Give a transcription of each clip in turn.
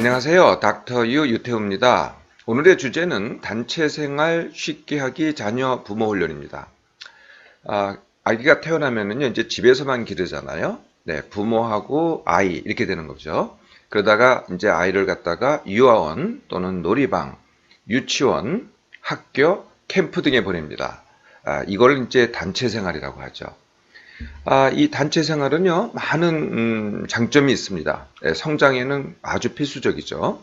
안녕하세요. 닥터 유 유태우입니다. 오늘의 주제는 단체 생활 쉽게 하기 자녀 부모 훈련입니다. 아기가 태어나면은요, 이제 집에서만 기르잖아요. 네, 부모하고 아이 이렇게 되는 거죠. 그러다가 이제 아이를 갖다가 유아원 또는 놀이방, 유치원, 학교, 캠프 등에 보냅니다. 이걸 이제 단체 생활이라고 하죠. 이 단체 생활은요, 많은 장점이 있습니다. 네, 성장에는 아주 필수적이죠.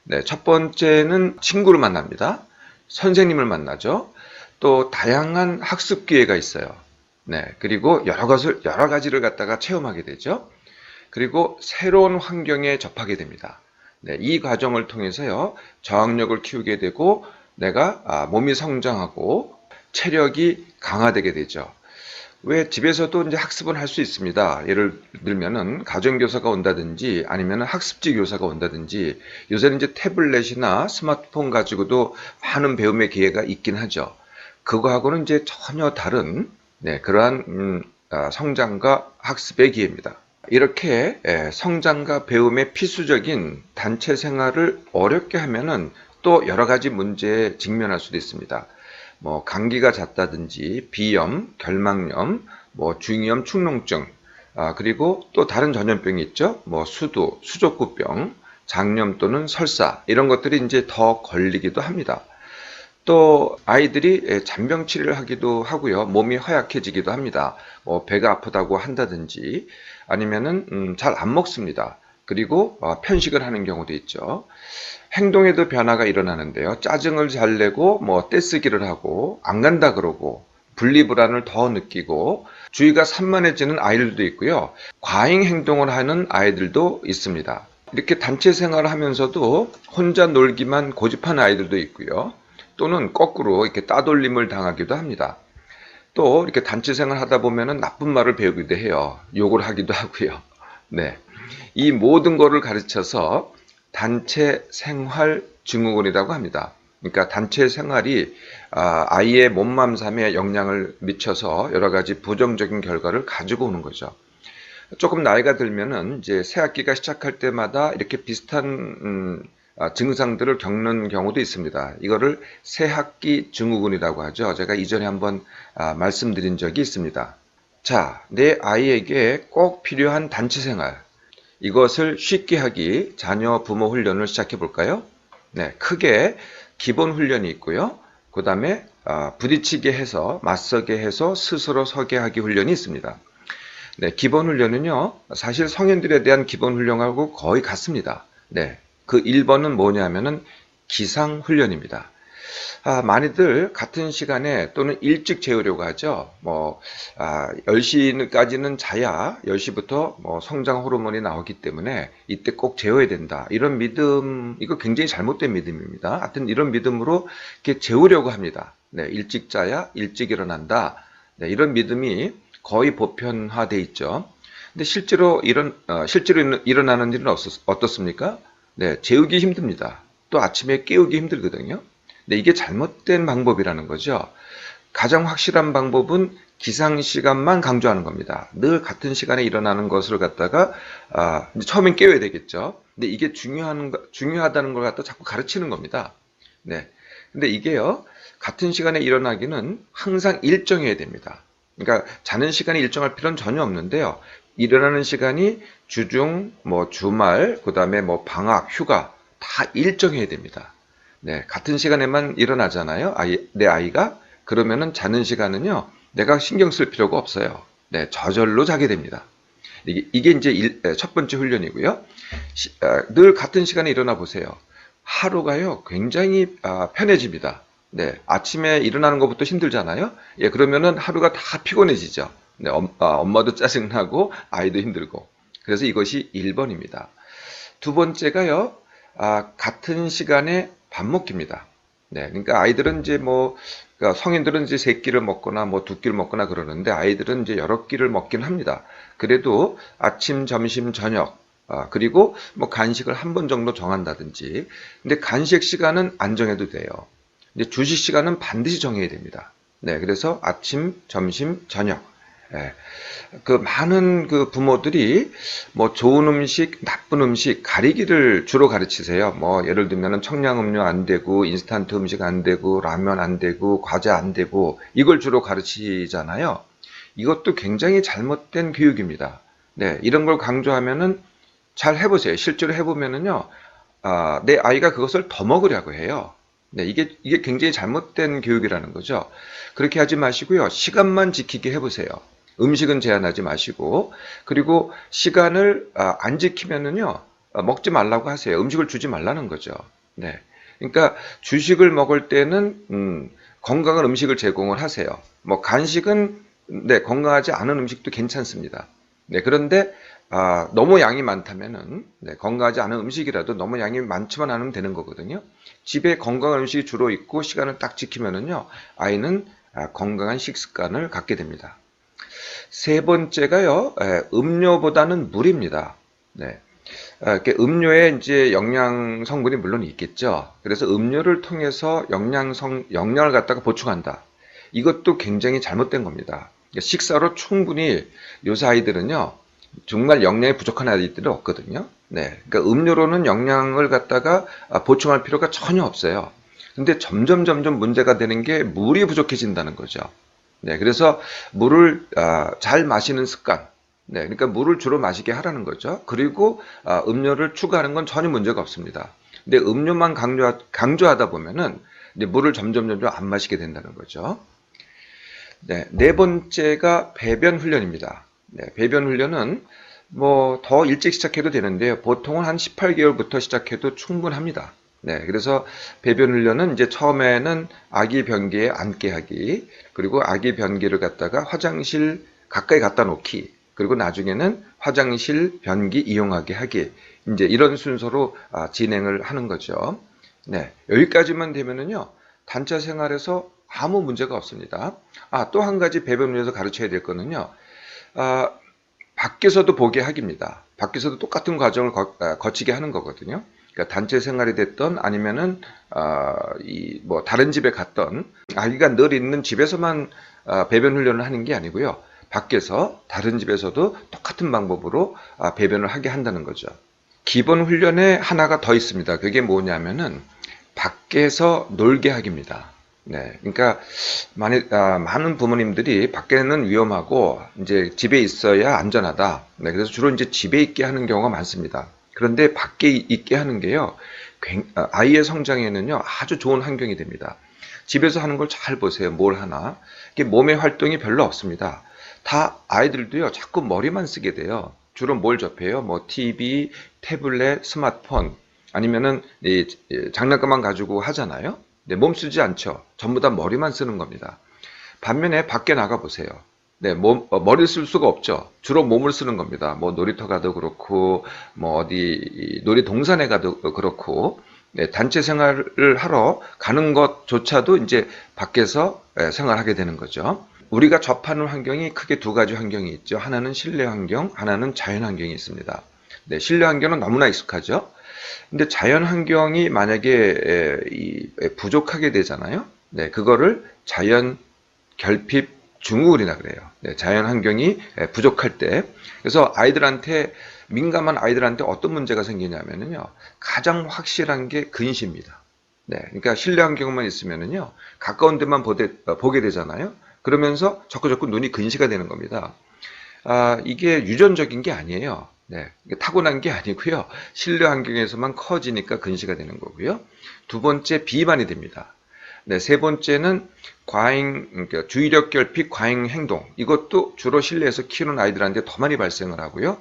네, 첫 번째는 친구를 만납니다. 선생님을 만나죠. 또 다양한 학습 기회가 있어요. 네, 그리고 여러 가지를 갖다가 체험하게 되죠. 그리고 새로운 환경에 접하게 됩니다. 네, 이 과정을 통해서요, 저항력을 키우게 되고 내가 몸이 성장하고 체력이 강화되게 되죠. 왜 집에서도 이제 학습은 할 수 있습니다. 예를 들면은 가정교사가 온다든지 아니면 학습지 교사가 온다든지 요새는 이제 태블릿이나 스마트폰 가지고도 많은 배움의 기회가 있긴 하죠. 그거하고는 이제 전혀 다른 그러한 성장과 학습의 기회입니다. 이렇게 성장과 배움의 필수적인 단체 생활을 어렵게 하면은 또 여러 가지 문제에 직면할 수도 있습니다. 뭐 감기가 잦다든지 비염, 결막염, 뭐 중이염, 축농증, 그리고 또 다른 전염병이 있죠. 뭐 수두, 수족구병, 장염 또는 설사 이런 것들이 이제 더 걸리기도 합니다. 또 아이들이 잔병 치료를 하기도 하고요. 몸이 허약해지기도 합니다. 뭐 배가 아프다고 한다든지 아니면은 잘 안 먹습니다. 그리고 편식을 하는 경우도 있죠. 행동에도 변화가 일어나는데요. 짜증을 잘 내고 뭐 떼쓰기를 하고 안 간다 그러고 분리불안을 더 느끼고 주의가 산만해지는 아이들도 있고요. 과잉 행동을 하는 아이들도 있습니다. 이렇게 단체 생활을 하면서도 혼자 놀기만 고집하는 아이들도 있고요. 또는 거꾸로 이렇게 따돌림을 당하기도 합니다. 또 이렇게 단체 생활을 하다 보면은 나쁜 말을 배우기도 해요. 욕을 하기도 하고요. 네. 이 모든 거를 가르쳐서 단체 생활 증후군이라고 합니다. 그러니까 단체 생활이 아이의 몸, 삶에 영향을 미쳐서 여러 가지 부정적인 결과를 가지고 오는 거죠. 조금 나이가 들면은 이제 새 학기가 시작할 때마다 이렇게 비슷한 증상들을 겪는 경우도 있습니다. 이거를 새학기 증후군이라고 하죠. 제가 이전에 한번 말씀드린 적이 있습니다. 자, 내 아이에게 꼭 필요한 단체 생활. 이것을 쉽게 하기 자녀 부모 훈련을 시작해 볼까요? 네, 크게 기본 훈련이 있고요. 그 다음에 부딪히게 해서 맞서게 해서 스스로 서게 하기 훈련이 있습니다. 네, 기본 훈련은요, 사실 성인들에 대한 기본 훈련하고 거의 같습니다. 네, 그 1번은 뭐냐면은 기상 훈련입니다. 많이들 같은 시간에 또는 일찍 재우려고 하죠. 10시까지는 자야 10시부터 뭐 성장 호르몬이 나오기 때문에 이때 꼭 재워야 된다. 이런 믿음, 이거 굉장히 잘못된 믿음입니다. 하여튼 이런 믿음으로 이렇게 재우려고 합니다. 네, 일찍 자야 일찍 일어난다. 네, 이런 믿음이 거의 보편화돼 있죠. 근데 실제로 일어나는 일은 어떻습니까? 네, 재우기 힘듭니다. 또 아침에 깨우기 힘들거든요. 근데 이게 잘못된 방법이라는 거죠. 가장 확실한 방법은 기상 시간만 강조하는 겁니다. 늘 같은 시간에 일어나는 것을 갖다가 이제 처음엔 깨워야 되겠죠. 근데 이게 중요하다는 걸 갖다 자꾸 가르치는 겁니다. 네. 근데 이게요, 같은 시간에 일어나기는 항상 일정해야 됩니다. 그러니까 자는 시간이 일정할 필요는 전혀 없는데요. 일어나는 시간이 주중, 뭐 주말, 그다음에 뭐 방학, 휴가 다 일정해야 됩니다. 네, 같은 시간에만 일어나잖아요. 내 아이가. 그러면은 자는 시간은요, 내가 신경 쓸 필요가 없어요. 네, 저절로 자게 됩니다. 이게 이제 첫 번째 훈련이고요. 늘 같은 시간에 일어나 보세요. 하루가요, 굉장히 편해집니다. 네, 아침에 일어나는 것부터 힘들잖아요. 예, 그러면은 하루가 다 피곤해지죠. 네, 엄마도 짜증나고 아이도 힘들고. 그래서 이것이 1번입니다. 두 번째가요, 같은 시간에 밥 먹기입니다. 네, 그러니까 아이들은 이제 그러니까 성인들은 이제 3끼를 먹거나 뭐 2끼를 먹거나 그러는데 아이들은 이제 여러 끼를 먹긴 합니다. 그래도 아침, 점심, 저녁, 그리고 뭐 간식을 한 번 정도 정한다든지. 근데 간식 시간은 안 정해도 돼요. 이제 주식 시간은 반드시 정해야 됩니다. 네, 그래서 아침, 점심, 저녁. 예. 그 많은 그 부모들이 뭐 좋은 음식, 나쁜 음식 가리기를 주로 가르치세요. 뭐 예를 들면은 청량음료 안 되고, 인스턴트 음식 안 되고, 라면 안 되고, 과자 안 되고, 이걸 주로 가르치잖아요. 이것도 굉장히 잘못된 교육입니다. 네, 이런 걸 강조하면은 잘 해보세요. 실제로 해보면은요, 내 아이가 그것을 더 먹으려고 해요. 네, 이게 굉장히 잘못된 교육이라는 거죠. 그렇게 하지 마시고요. 시간만 지키게 해보세요. 음식은 제한하지 마시고, 그리고 시간을 안 지키면은요, 먹지 말라고 하세요. 음식을 주지 말라는 거죠. 네. 그러니까 주식을 먹을 때는, 건강한 음식을 제공을 하세요. 뭐 간식은, 네, 건강하지 않은 음식도 괜찮습니다. 네, 그런데 너무 양이 많다면은, 네, 건강하지 않은 음식이라도 너무 양이 많지만 않으면 되는 거거든요. 집에 건강한 음식이 주로 있고 시간을 딱 지키면은요, 아이는 건강한 식습관을 갖게 됩니다. 세 번째가요, 음료보다는 물입니다. 네. 이렇게 음료에 이제 영양 성분이 물론 있겠죠. 그래서 음료를 통해서 영양을 갖다가 보충한다. 이것도 굉장히 잘못된 겁니다. 식사로 충분히 요새 아이들은요, 정말 영양이 부족한 아이들이 없거든요. 네. 그러니까 음료로는 영양을 갖다가 보충할 필요가 전혀 없어요. 근데 점점 문제가 되는 게 물이 부족해진다는 거죠. 네. 그래서 물을 잘 마시는 습관. 네. 그러니까 물을 주로 마시게 하라는 거죠. 그리고 음료를 추가하는 건 전혀 문제가 없습니다. 근데 음료만 강조하다 보면은 이제 물을 점점 안 마시게 된다는 거죠. 네. 네 번째가 배변 훈련입니다. 네. 배변 훈련은 뭐 더 일찍 시작해도 되는데요. 보통은 한 18개월부터 시작해도 충분합니다. 네, 그래서 배변 훈련은 이제 처음에는 아기 변기에 앉게 하기, 그리고 아기 변기를 갖다가 화장실 가까이 갖다 놓기, 그리고 나중에는 화장실 변기 이용하게 하기, 이제 이런 순서로 진행을 하는 거죠. 네, 여기까지만 되면은요, 단체 생활에서 아무 문제가 없습니다. 또 한 가지 배변 훈련에서 가르쳐야 될 거는요, 아, 밖에서도 보게 하기입니다. 밖에서도 똑같은 과정을 거치게 하는 거거든요. 그러니까 단체 생활이 됐던 아니면은 뭐 다른 집에 갔던 아기가 늘 있는 집에서만 배변 훈련을 하는 게 아니고요. 밖에서 다른 집에서도 똑같은 방법으로 배변을 하게 한다는 거죠. 기본 훈련에 하나가 더 있습니다. 그게 뭐냐면은 밖에서 놀게 하기입니다. 네, 그러니까 많은 부모님들이 밖에는 위험하고 이제 집에 있어야 안전하다. 네, 그래서 주로 이제 집에 있게 하는 경우가 많습니다. 그런데 밖에 있게 하는 게요, 아이의 성장에는요 아주 좋은 환경이 됩니다. 집에서 하는 걸 잘 보세요. 뭘 하나? 이게 몸의 활동이 별로 없습니다. 다 아이들도요 자꾸 머리만 쓰게 돼요. 주로 뭘 접해요? 뭐 TV, 태블릿, 스마트폰 아니면은 장난감만 가지고 하잖아요. 네, 몸 쓰지 않죠. 전부 다 머리만 쓰는 겁니다. 반면에 밖에 나가 보세요. 네, 머리를 쓸 수가 없죠. 주로 몸을 쓰는 겁니다. 뭐 놀이터 가도 그렇고, 뭐 어디 놀이동산에 가도 그렇고, 네, 단체 생활을 하러 가는 것조차도 이제 밖에서 생활하게 되는 거죠. 우리가 접하는 환경이 크게 두 가지 환경이 있죠. 하나는 실내 환경, 하나는 자연 환경이 있습니다. 네, 실내 환경은 너무나 익숙하죠. 근데 자연 환경이 만약에 부족하게 되잖아요. 네, 그거를 자연 결핍 증후군이라 그래요. 네, 자연 환경이 부족할 때. 그래서 민감한 아이들한테 어떤 문제가 생기냐면요. 가장 확실한 게 근시입니다. 네, 그러니까 실내 환경만 있으면은요. 가까운 데만 보게 되잖아요. 그러면서 자꾸 눈이 근시가 되는 겁니다. 이게 유전적인 게 아니에요. 네, 타고난 게 아니고요. 실내 환경에서만 커지니까 근시가 되는 거고요. 두 번째, 비만이 됩니다. 네, 세 번째는 그러니까 주의력 결핍, 과잉 행동. 이것도 주로 실내에서 키우는 아이들한테 더 많이 발생을 하고요.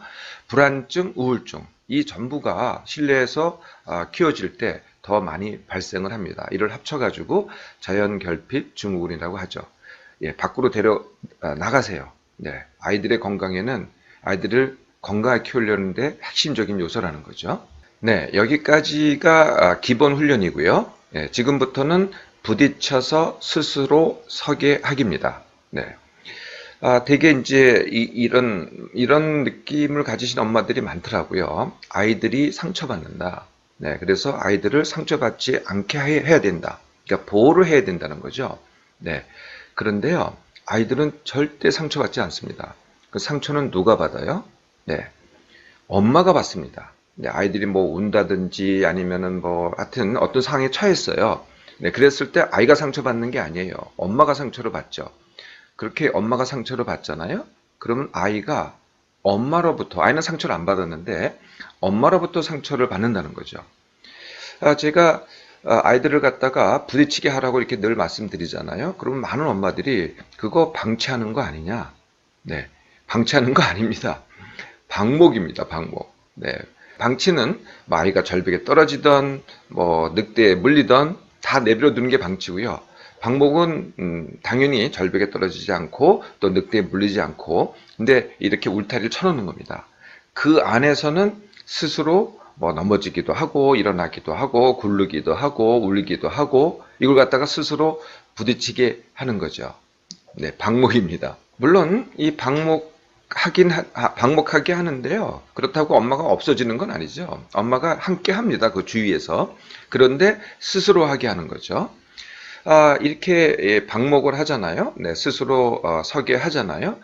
불안증, 우울증. 이 전부가 실내에서 키워질 때 더 많이 발생을 합니다. 이를 합쳐가지고 자연 결핍 증후군이라고 하죠. 예, 밖으로 나가세요. 네, 아이들을 건강하게 키우려는데 핵심적인 요소라는 거죠. 네, 여기까지가 기본 훈련이고요. 네, 지금부터는 부딪혀서 스스로 서게 하기입니다. 네. 되게 이제 이런 느낌을 가지신 엄마들이 많더라고요. 아이들이 상처받는다. 네, 그래서 아이들을 상처받지 않게 해야 된다. 그러니까 보호를 해야 된다는 거죠. 네. 그런데요, 아이들은 절대 상처받지 않습니다. 그 상처는 누가 받아요? 네, 엄마가 받습니다. 네, 아이들이 뭐 운다든지 아니면은 뭐 하여튼 어떤 상황에 처했어요. 네, 그랬을 때 아이가 상처받는 게 아니에요. 엄마가 상처를 받죠. 그렇게 엄마가 상처를 받잖아요. 그러면 아이가 엄마로부터, 아이는 상처를 안 받았는데 엄마로부터 상처를 받는다는 거죠. 제가 아이들을 갖다가 부딪히게 하라고 이렇게 늘 말씀드리잖아요. 그러면 많은 엄마들이 그거 방치하는 거 아니냐? 네, 방치하는 거 아닙니다. 방목입니다. 방목. 네, 방치는 뭐 아이가 절벽에 떨어지던 뭐 늑대에 물리던 다 내버려 두는 게 방치고요. 방목은 당연히 절벽에 떨어지지 않고 또 늑대에 물리지 않고 근데 이렇게 울타리를 쳐놓는 겁니다. 그 안에서는 스스로 뭐 넘어지기도 하고 일어나기도 하고 굴르기도 하고 울기도 하고 이걸 갖다가 스스로 부딪히게 하는 거죠. 네, 방목입니다. 물론 이 방목하게 하는데요. 그렇다고 엄마가 없어지는 건 아니죠. 엄마가 함께 합니다. 그 주위에서. 그런데 스스로 하게 하는 거죠. 이렇게 방목을 하잖아요. 네, 스스로 서게 하잖아요.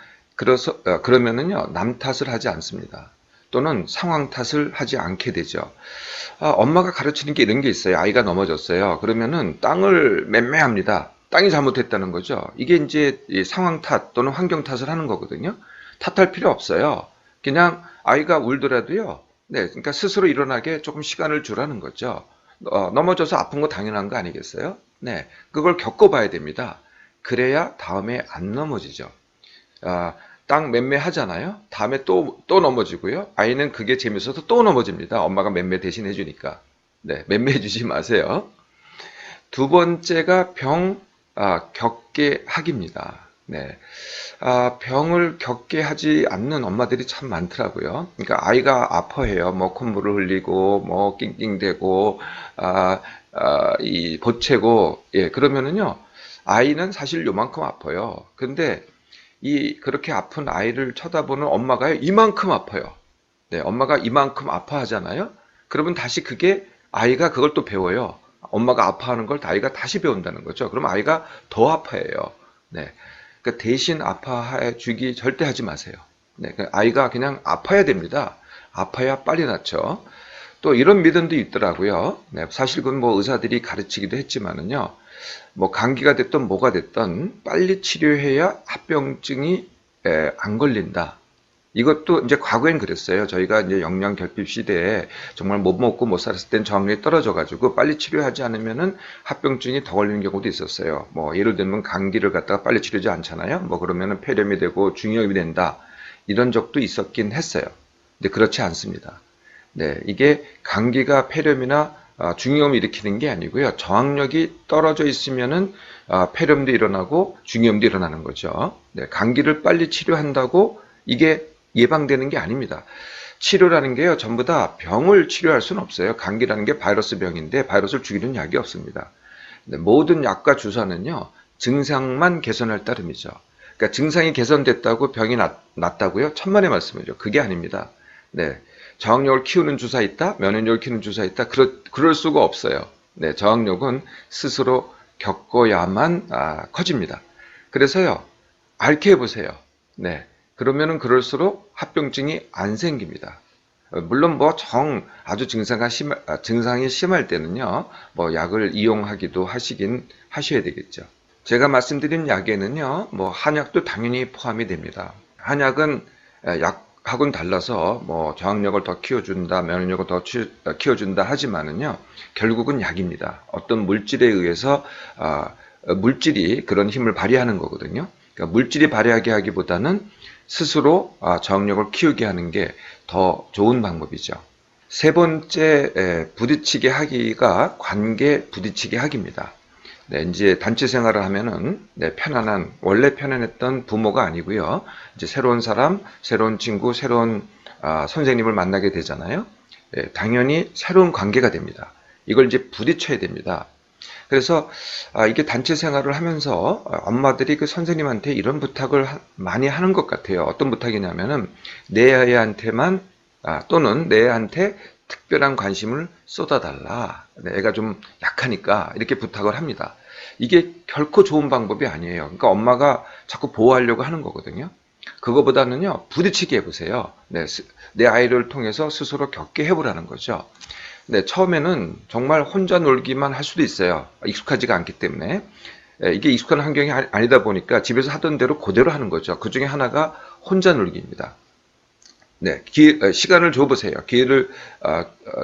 그러면은요, 남 탓을 하지 않습니다. 또는 상황 탓을 하지 않게 되죠. 엄마가 가르치는 게 이런 게 있어요. 아이가 넘어졌어요. 그러면은 땅을 맴매합니다. 땅이 잘못했다는 거죠. 이게 이제 상황 탓 또는 환경 탓을 하는 거거든요. 탓할 필요 없어요. 그냥 아이가 울더라도요. 네, 그러니까 스스로 일어나게 조금 시간을 주라는 거죠. 넘어져서 아픈 거 당연한 거 아니겠어요? 네, 그걸 겪어봐야 됩니다. 그래야 다음에 안 넘어지죠. 땅 맴매 하잖아요. 다음에 또 넘어지고요. 아이는 그게 재밌어서 또 넘어집니다. 엄마가 맴매 대신 해주니까. 네, 맴매 주지 마세요. 두 번째가 겪게 하기입니다. 네. 병을 겪게 하지 않는 엄마들이 참 많더라고요. 그러니까 아이가 아파해요. 뭐 콧물을 흘리고, 뭐 낑낑대고, 이 보채고, 예, 그러면은요, 아이는 사실 요만큼 아파요. 근데 그렇게 아픈 아이를 쳐다보는 엄마가 이만큼 아파요. 네, 엄마가 이만큼 아파하잖아요. 그러면 다시 아이가 그걸 또 배워요. 엄마가 아파하는 걸 아이가 다시 배운다는 거죠. 그럼 아이가 더 아파해요. 네. 그러니까 대신 아파해 주기 절대 하지 마세요. 네. 아이가 그냥 아파야 됩니다. 아파야 빨리 낫죠. 또 이런 믿음도 있더라고요. 네. 사실 그건 뭐 의사들이 가르치기도 했지만은요. 뭐 감기가 됐든 뭐가 됐든 빨리 치료해야 합병증이 안 걸린다. 이것도 이제 과거엔 그랬어요. 저희가 이제 영양 결핍 시대에 정말 못 먹고 못 살았을 땐 저항력이 떨어져가지고 빨리 치료하지 않으면은 합병증이 더 걸리는 경우도 있었어요. 뭐 예를 들면 감기를 갖다가 빨리 치료하지 않잖아요. 뭐 그러면은 폐렴이 되고 중이염이 된다. 이런 적도 있었긴 했어요. 근데 그렇지 않습니다. 네, 이게 감기가 폐렴이나 중이염을 일으키는 게 아니고요. 저항력이 떨어져 있으면은 폐렴도 일어나고 중이염도 일어나는 거죠. 네, 감기를 빨리 치료한다고 이게 예방되는 게 아닙니다. 치료라는 게요, 전부 다 병을 치료할 수는 없어요. 감기라는 게 바이러스 병인데 바이러스를 죽이는 약이 없습니다. 네, 모든 약과 주사는요, 증상만 개선할 따름이죠. 그러니까 증상이 개선됐다고 병이 낫다고요? 천만의 말씀이죠. 그게 아닙니다. 네, 저항력을 키우는 주사 있다, 면역력을 키우는 주사 있다. 그럴 수가 없어요. 네, 저항력은 스스로 겪어야만 커집니다. 그래서요, 앓게 해보세요. 네. 그러면은 그럴수록 합병증이 안 생깁니다. 물론 뭐 아주 증상이 심할 때는요, 뭐 약을 이용하기도 하셔야 되겠죠. 제가 말씀드린 약에는요, 뭐 한약도 당연히 포함이 됩니다. 한약은 약하고는 달라서 뭐 저항력을 더 키워준다, 면역력을 더 키워준다 하지만은요, 결국은 약입니다. 어떤 물질에 의해서 물질이 그런 힘을 발휘하는 거거든요. 그러니까 물질이 발휘하게 하기보다는 스스로 저항력을 키우게 하는 게 더 좋은 방법이죠. 세 번째 부딪히게 하기가 관계 부딪히게 하기입니다. 네, 이제 단체 생활을 하면은 원래 편안했던 부모가 아니고요. 이제 새로운 사람, 새로운 친구, 새로운 선생님을 만나게 되잖아요. 네, 당연히 새로운 관계가 됩니다. 이걸 이제 부딪혀야 됩니다. 그래서 이게 단체 생활을 하면서 엄마들이 그 선생님한테 이런 부탁을 많이 하는 것 같아요. 어떤 부탁이냐면은 내 애한테만 또는 내 애한테 특별한 관심을 쏟아달라. 애가 좀 약하니까 이렇게 부탁을 합니다. 이게 결코 좋은 방법이 아니에요. 그러니까 엄마가 자꾸 보호하려고 하는 거거든요. 그거보다는요, 부딪히게 해보세요. 네, 내 아이를 통해서 스스로 겪게 해보라는 거죠. 네, 처음에는 정말 혼자 놀기만 할 수도 있어요. 익숙하지가 않기 때문에. 이게 익숙한 환경이 아니다 보니까 집에서 하던 대로 그대로 하는 거죠. 그 중에 하나가 혼자 놀기입니다. 네, 시간을 줘보세요. 기회를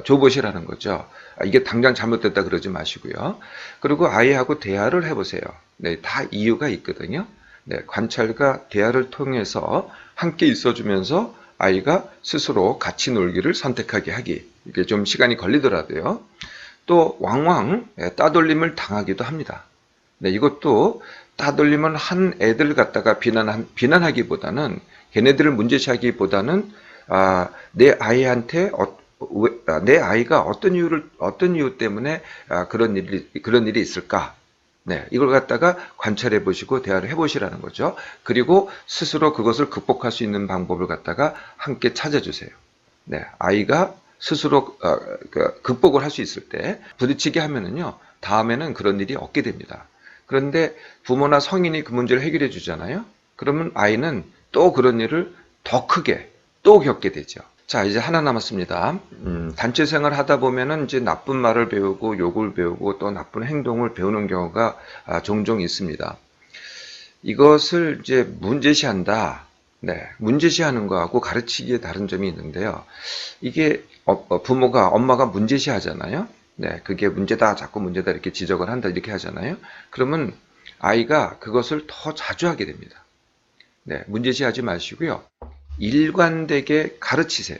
줘보시라는 거죠. 이게 당장 잘못됐다 그러지 마시고요. 그리고 아이하고 대화를 해보세요. 네, 다 이유가 있거든요. 네, 관찰과 대화를 통해서 함께 있어주면서 아이가 스스로 같이 놀기를 선택하게 하기. 이게 좀 시간이 걸리더라도요. 또 왕왕 따돌림을 당하기도 합니다. 네, 이것도 따돌림을 한 애들 갖다가 비난하기보다는 걔네들을 문제시하기보다는 내 아이한테 내 아이가 어떤 이유 때문에 그런 일이 있을까? 네, 이걸 갖다가 관찰해 보시고 대화를 해 보시라는 거죠. 그리고 스스로 그것을 극복할 수 있는 방법을 갖다가 함께 찾아주세요. 네, 아이가 스스로 극복을 할 수 있을 때 부딪히게 하면은요, 다음에는 그런 일이 없게 됩니다. 그런데 부모나 성인이 그 문제를 해결해 주잖아요. 그러면 아이는 또 그런 일을 더 크게 또 겪게 되죠. 자, 이제 하나 남았습니다. 단체 생활 하다 보면은 이제 나쁜 말을 배우고 욕을 배우고 또 나쁜 행동을 배우는 경우가 종종 있습니다. 이것을 이제 문제시한다. 네, 문제시하는 거하고 가르치기에 다른 점이 있는데요. 이게 엄마가 문제시하잖아요. 네, 그게 문제다, 자꾸 문제다 이렇게 지적을 한다 이렇게 하잖아요. 그러면 아이가 그것을 더 자주 하게 됩니다. 네, 문제시하지 마시고요. 일관되게 가르치세요.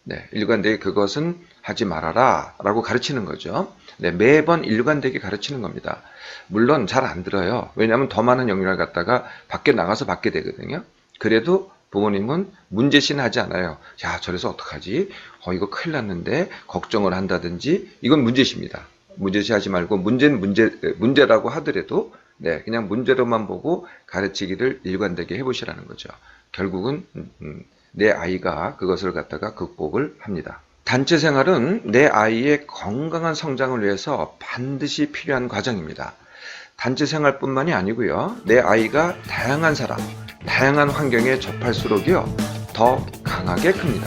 네, 일관되게 그것은 하지 말아라 라고 가르치는 거죠. 네, 매번 일관되게 가르치는 겁니다. 물론 잘 안 들어요. 왜냐하면 더 많은 영향을 갖다가 밖에 나가서 받게 되거든요. 그래도 부모님은 문제시는 하지 않아요. 야, 저래서 어떡하지? 이거 큰일 났는데 걱정을 한다든지 이건 문제시입니다. 문제시하지 말고 문제는 문제라고 하더라도 네, 그냥 문제로만 보고 가르치기를 일관되게 해보시라는 거죠. 결국은 내 아이가 그것을 갖다가 극복을 합니다. 단체 생활은 내 아이의 건강한 성장을 위해서 반드시 필요한 과정입니다. 단체 생활뿐만이 아니고요. 내 아이가 다양한 사람, 다양한 환경에 접할수록요, 더 강하게 큽니다.